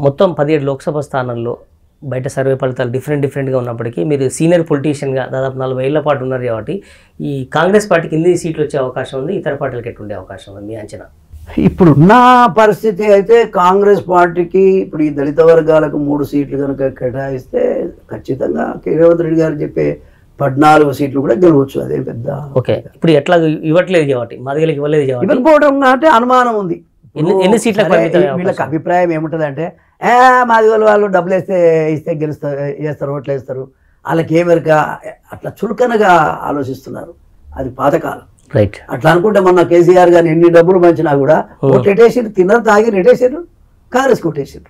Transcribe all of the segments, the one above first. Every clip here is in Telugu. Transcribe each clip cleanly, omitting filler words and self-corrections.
మొత్తం 17 లోక్సభ స్థానాల్లో బయట సర్వే ఫలితాలు డిఫరెంట్గా ఉన్నప్పటికీ మీరు సీనియర్ పొలిటీషియన్గా దాదాపు 40 ఏళ్ల పాటు ఉన్నారు కాబట్టి ఈ కాంగ్రెస్ పార్టీకి ఎన్ని సీట్లు వచ్చే అవకాశం ఉంది, ఇతర పార్టీలకు ఎట్టుండే అవకాశం ఉంది మీ అంచనా? ఇప్పుడున్న పరిస్థితి అయితే కాంగ్రెస్ పార్టీకి ఇప్పుడు ఈ దళిత వర్గాలకు 3 సీట్లు కనుక కేటాయిస్తే ఖచ్చితంగా రేవంత్ రెడ్డి గారు చెప్పే 14 సీట్లు కూడా గెలవచ్చు. అదే పెద్ద ఓకే. ఇప్పుడు ఎట్లా ఇవ్వట్లేదు కాబట్టి మాదిగలకు ఇవ్వలేదు కాబట్టి ఇవ్వకపోవడం అంటే అనుమానం ఉంది. ఎన్ని సీట్లకు వీళ్ళకి అభిప్రాయం ఏముంటుంది అంటే మాది వాళ్ళు డబ్బులు ఇస్తే వేస్తారు, ఓట్లు వేస్తారు, వాళ్ళకి ఏమెరక అట్లా చులకనగా ఆలోచిస్తున్నారు. అది పాతకాలం. రైట్. అట్లా అనుకుంటే మొన్న కేసీఆర్ గారిని ఎన్ని డబ్బులు పంచినా కూడా ఓట్లు ఎట్టేసారు, తిన్నారు, తాగి రెట్టేసారు, కాంగ్రెస్ కొట్టేసారు.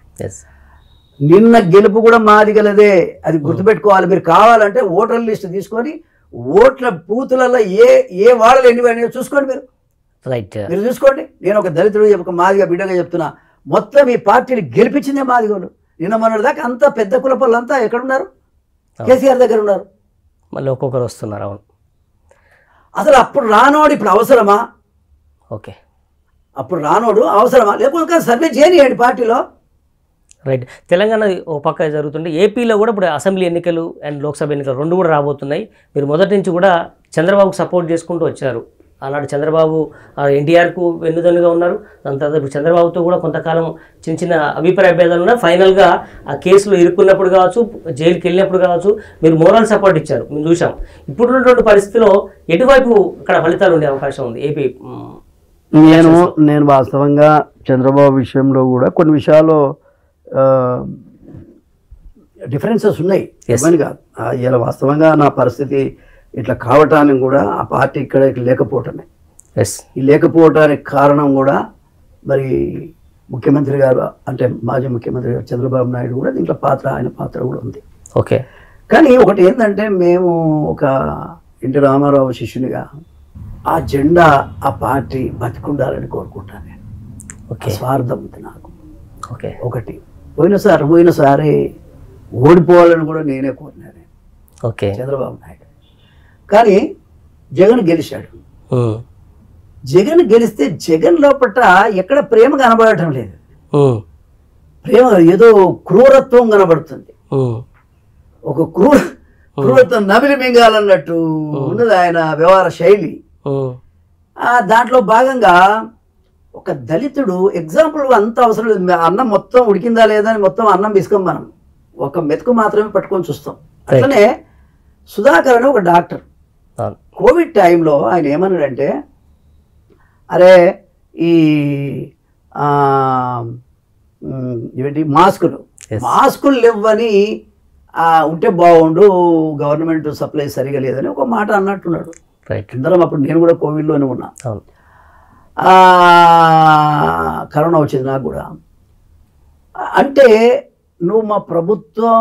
నిన్న గెలుపు కూడా మాదిగలదే, అది గుర్తుపెట్టుకోవాలి. మీరు కావాలంటే ఓటర్ల లిస్ట్ తీసుకొని ఓట్ల బూతులలో ఏ వాడలు ఎన్ని చూసుకోండి. మీరు చూసుకోండి. నేను ఒక దళితుడు ఒక మాదిగ బిడ్డగా చెప్తున్నా, మొత్తం ఈ పార్టీని గెలిపించిందే మాదిగోళ్ళు. నిన్న మొన్నటి దాకా అంతా పెద్ద కులపల్లంతా ఎక్కడున్నారు? కేసీఆర్ దగ్గర ఉన్నారు. మళ్ళీ ఒక్కొక్కరు వస్తున్నారు. అవును. అసలు అప్పుడు రానోడు ఇప్పుడు అవసరమా? ఓకే. అప్పుడు రానోడు అవసరమా? లేకపోతే సర్వే చేయనియండి పార్టీలో. రైట్. తెలంగాణ ఓ పక్క జరుగుతుంటే ఏపీలో కూడా ఇప్పుడు అసెంబ్లీ ఎన్నికలు అండ్ లోక్సభ ఎన్నికలు 2 కూడా రాబోతున్నాయి. మీరు మొదటి నుంచి కూడా చంద్రబాబుకు సపోర్ట్ చేసుకుంటూ వచ్చారు. ఆనాడు చంద్రబాబు ఎన్టీఆర్కు వెన్నుదన్నుగా ఉన్నారు. దాని తర్వాత ఇప్పుడు చంద్రబాబుతో కూడా కొంతకాలం చిన్న అభిప్రాయ భేదాలు ఉన్నాయి. ఫైనల్గా ఆ కేసులో ఇరుక్కున్నప్పుడు కావచ్చు, జైలుకి వెళ్ళినప్పుడు కావచ్చు, మీరు మోరల్ సపోర్ట్ ఇచ్చారు, మేము చూసాం. ఇప్పుడున్నటువంటి పరిస్థితిలో ఎటువైపు ఇక్కడ ఫలితాలు ఉండే అవకాశం ఉంది ఏపీ? నేను వాస్తవంగా చంద్రబాబు విషయంలో కూడా కొన్ని విషయాలు డిఫరెన్సెస్ ఉన్నాయి. కాదు ఇలా వాస్తవంగా నా పరిస్థితి ఇట్లా కావటానికి కూడా ఆ పార్టీ ఇక్కడ లేకపోవటమే. ఈ లేకపోవటానికి కారణం కూడా మరి ముఖ్యమంత్రి గారు అంటే మాజీ ముఖ్యమంత్రి గారు చంద్రబాబు నాయుడు కూడా దీంట్లో ఆయన పాత్ర కూడా ఉంది. ఓకే. కానీ ఒకటి ఏంటంటే మేము ఒక ఎన్టీ రామారావు శిష్యునిగా ఆ జెండా ఆ పార్టీ బతికుండాలని కోరుకుంటాను. నేను స్వార్థం ఉంది నాకు. ఓకే. ఒకటి పోయినసారి ఓడిపోవాలని కూడా నేనే కోరినాను. ఓకే. చంద్రబాబు నాయుడు కానీ జగన్ గెలిచాడు. జగన్ గెలిస్తే జగన్ లోపల ఎక్కడ ప్రేమ కనబడటం లేదు. ప్రేమ ఏదో క్రూరత్వం కనబడుతుంది. ఒక క్రూరత్వం నమిలి మింగాలన్నట్టు ఉన్నది ఆయన వ్యవహార శైలి. దాంట్లో భాగంగా ఒక దళితుడు ఎగ్జాంపుల్ అంత అవసరం లేదు. అన్నం మొత్తం ఉడికిందా లేదా అని మొత్తం అన్నం బిసుకం మనం ఒక మెతుకు మాత్రమే పట్టుకొని చూస్తాం. అట్లనే సుధాకర్ అని ఒక డాక్టర్ కోవిడ్ టైంలో ఆయన ఏమన్నాడంటే, అరే ఈ ఇవేంటి మాస్కులు లేవని ఉంటే బాగుండు, గవర్నమెంట్ సప్లై సరిగా లేదని ఒక మాట అన్నట్టున్నాడు. అందరం అప్పుడు నేను కూడా కోవిడ్లోనే ఉన్నా. కరోనా వచ్చింది నాకు కూడా. అంటే నువ్వు మా ప్రభుత్వం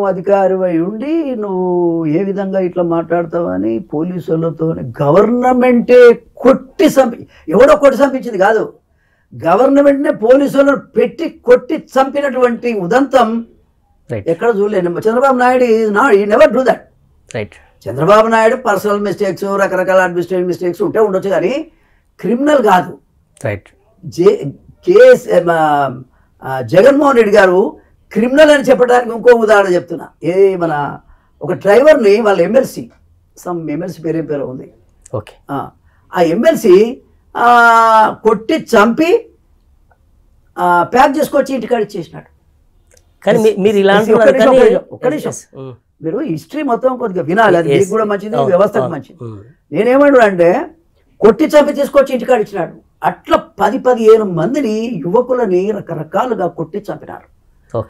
అధికారి అయి ఉండి నువ్వు ఏ విధంగా ఇట్లా మాట్లాడతావని పోలీసులతో గవర్నమెంటే కొట్టి ఎవడో కొట్టి చంపించింది కాదు, గవర్నమెంట్నే పోలీసులను పెట్టి కొట్టి చంపినటువంటి ఉదంతం ఎక్కడ చూడలేదు. చంద్రబాబు నాయుడు ఈ never do that. Chandrababu Naidu personal mistakes, రకరకాల అడ్మినిస్ట్రేటివ్ మిస్టేక్స్ ఉండొచ్చు కానీ క్రిమినల్ కాదు. జగన్మోహన్ రెడ్డి గారు క్రిమినల్ అని చెప్పడానికి ఇంకో ఉదాహరణ చెప్తున్నా. మన ఒక డ్రైవర్ని వాళ్ళ ఎమ్మెల్సీ పేరు ఉంది. ఓకే. ఆ ఎమ్మెల్సీ కొట్టి చంపి ప్యాక్ చేసుకొచ్చి ఇంటికాడ ఇచ్చేసినాడు. కానీ మీరు ఇలాంటి ఒక్క నిమిషం, మీరు హిస్టరీ మొత్తం కొద్దిగా వినాలి. అది మీకు కూడా మంచిది, వ్యవస్థకు మంచిది. నేనేమన్నా అంటే కొట్టి చంపి తీసుకొచ్చి ఇంటికాడ ఇచ్చినాడు. అట్లా 10-15 మందిని యువకులని రకరకాలుగా కొట్టి చంపినారు. ఓకే.